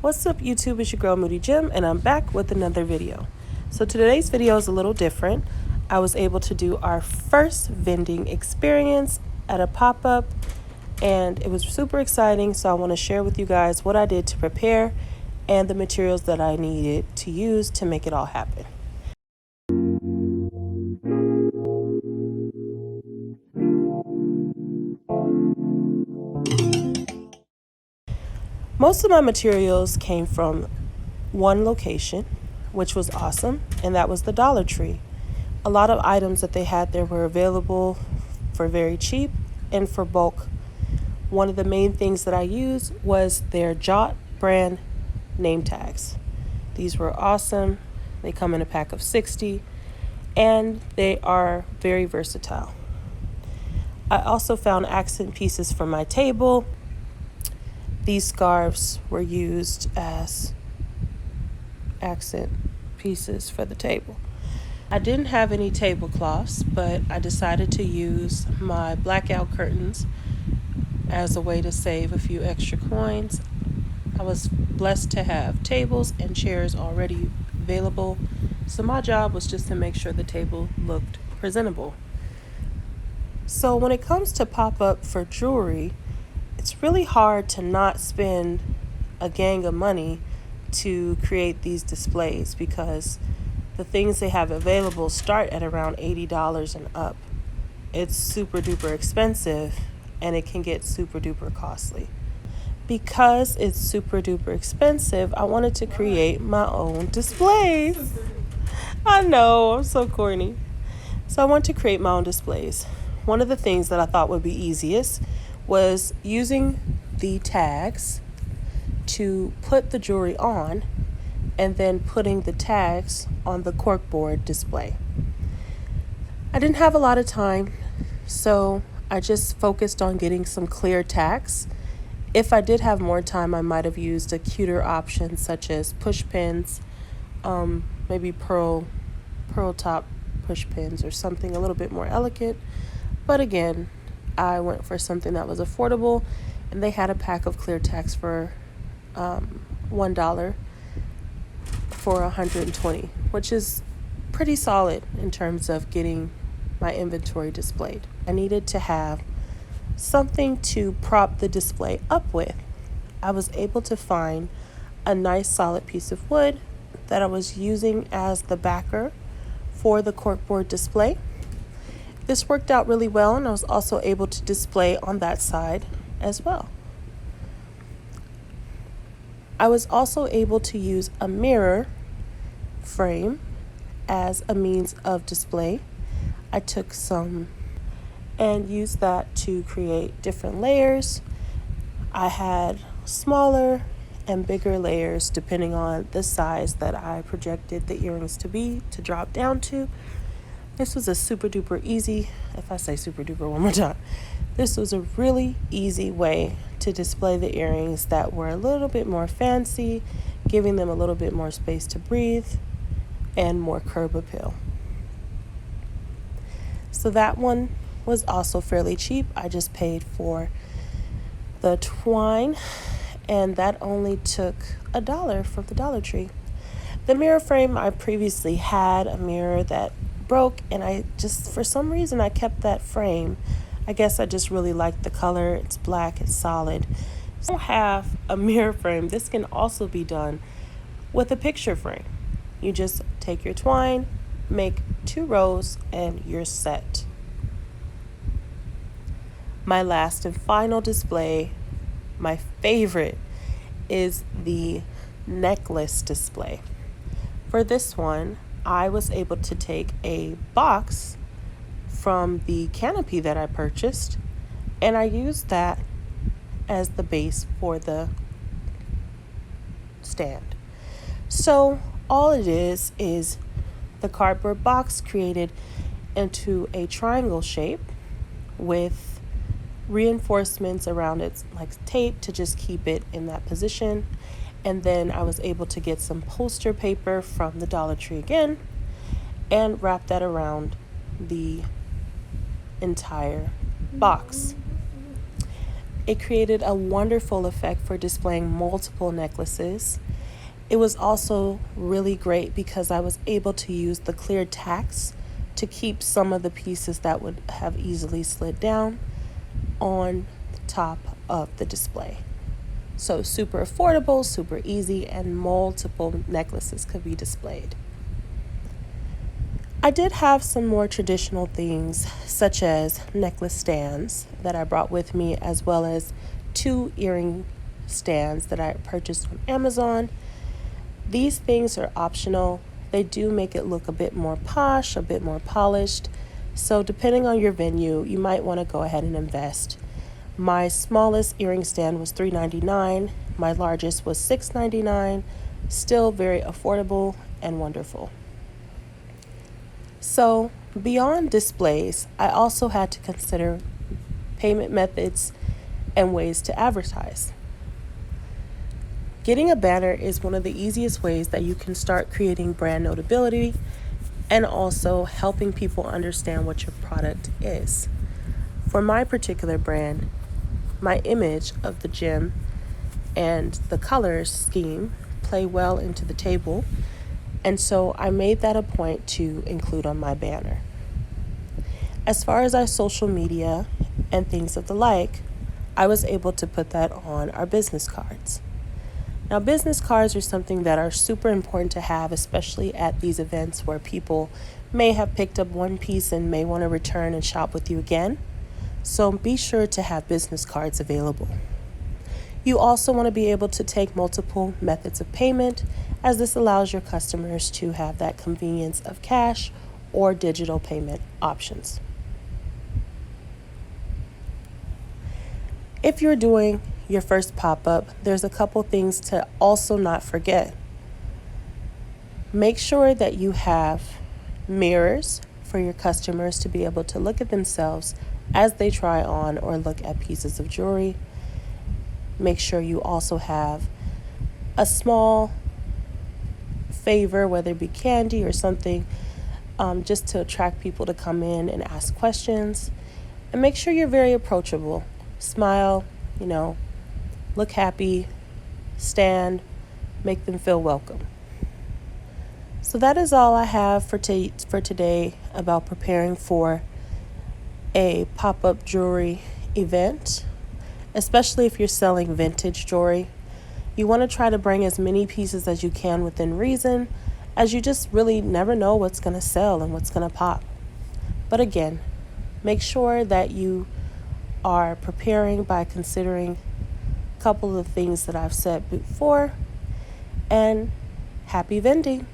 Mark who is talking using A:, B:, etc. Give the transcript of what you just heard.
A: What's up YouTube, it's your girl Moody Jim and I'm back with another video. So today's video is a little different. I was able to do our first vending experience at a pop-up and it was super exciting, so I want to share with you guys what I did to prepare and the materials that I needed to use to make it all happen. Most of my materials came from one location, which was awesome, and that was the Dollar Tree. A lot of items that they had there were available for very cheap and for bulk. One of the main things that I used was their Jot brand name tags. These were awesome. They come in a pack of 60 and they are very versatile. I also found accent pieces for my table. These scarves were used as accent pieces for the table. I didn't have any tablecloths, but I decided to use my blackout curtains as a way to save a few extra coins. I was blessed to have tables and chairs already available, so my job was just to make sure the table looked presentable. So when it comes to pop-up for jewelry, it's really hard to not spend a gang of money to create these displays because the things they have available start at around $80 and up. It's super duper expensive and it can get super duper costly. Because it's super duper expensive, I wanted to create my own displays. I know, I'm so corny. So I wanted to create my own displays. One of the things that I thought would be easiest was using the tags to put the jewelry on and then putting the tags on the corkboard display. I didn't have a lot of time, so I just focused on getting some clear tags. If I did have more time, I might have used a cuter option such as push pins, maybe pearl top push pins or something a little bit more elegant. But again, I went for something that was affordable, and they had a pack of clear tags for $1 for 120, which is pretty solid in terms of getting my inventory displayed. I needed to have something to prop the display up with. I was able to find a nice solid piece of wood that I was using as the backer for the corkboard display. This worked out really well, and I was also able to display on that side as well. I was also able to use a mirror frame as a means of display. I took some and used that to create different layers. I had smaller and bigger layers depending on the size that I projected the earrings to drop down to. This was a super duper easy, if I say super duper one more time, this was a really easy way to display the earrings that were a little bit more fancy, giving them a little bit more space to breathe and more curb appeal. So that one was also fairly cheap. I just paid for the twine, and that only took $1 from the Dollar Tree. The mirror frame, I previously had a mirror that broke, and I just, for some reason, I kept that frame. I guess I just really liked the color. It's black, it's solid. So I don't have a mirror frame. This can also be done with a picture frame. You just take your twine, make 2 rows, and you're set. My last and final display, my favorite, is the necklace display. For this one, I was able to take a box from the canopy that I purchased, and I used that as the base for the stand. So all it is the cardboard box created into a triangle shape with reinforcements around it, like tape, to just keep it in that position. And then I was able to get some poster paper from the Dollar Tree again and wrap that around the entire box. It created a wonderful effect for displaying multiple necklaces. It was also really great because I was able to use the clear tacks to keep some of the pieces that would have easily slid down on the top of the display. So super affordable, super easy, and multiple necklaces could be displayed. I did have some more traditional things, such as necklace stands that I brought with me, as well as 2 earring stands that I purchased on Amazon. These things are optional. They do make it look a bit more posh, a bit more polished. So depending on your venue, you might want to go ahead and invest. My smallest earring stand was $3.99. My largest was $6.99. Still very affordable and wonderful. So beyond displays, I also had to consider payment methods and ways to advertise. Getting a banner is one of the easiest ways that you can start creating brand notability and also helping people understand what your product is. For my particular brand, my image of the gem and the color scheme play well into the table, and so I made that a point to include on my banner. As far as our social media and things of the like, I was able to put that on our business cards. Now, business cards are something that are super important to have, especially at these events where people may have picked up one piece and may want to return and shop with you again. So be sure to have business cards available. You also want to be able to take multiple methods of payment, as this allows your customers to have that convenience of cash or digital payment options. If you're doing your first pop-up, there's a couple things to also not forget. Make sure that you have mirrors for your customers to be able to look at themselves as they try on or look at pieces of jewelry. Make sure you also have a small favor, whether it be candy or something, just to attract people to come in and ask questions. And make sure you're very approachable. Smile, look happy, stand, make them feel welcome. So that is all I have for today about preparing for a pop-up jewelry event, especially if you're selling vintage jewelry. You want to try to bring as many pieces as you can within reason, as you just really never know what's going to sell and what's going to pop. But again, make sure that you are preparing by considering a couple of things that I've said before, and happy vending.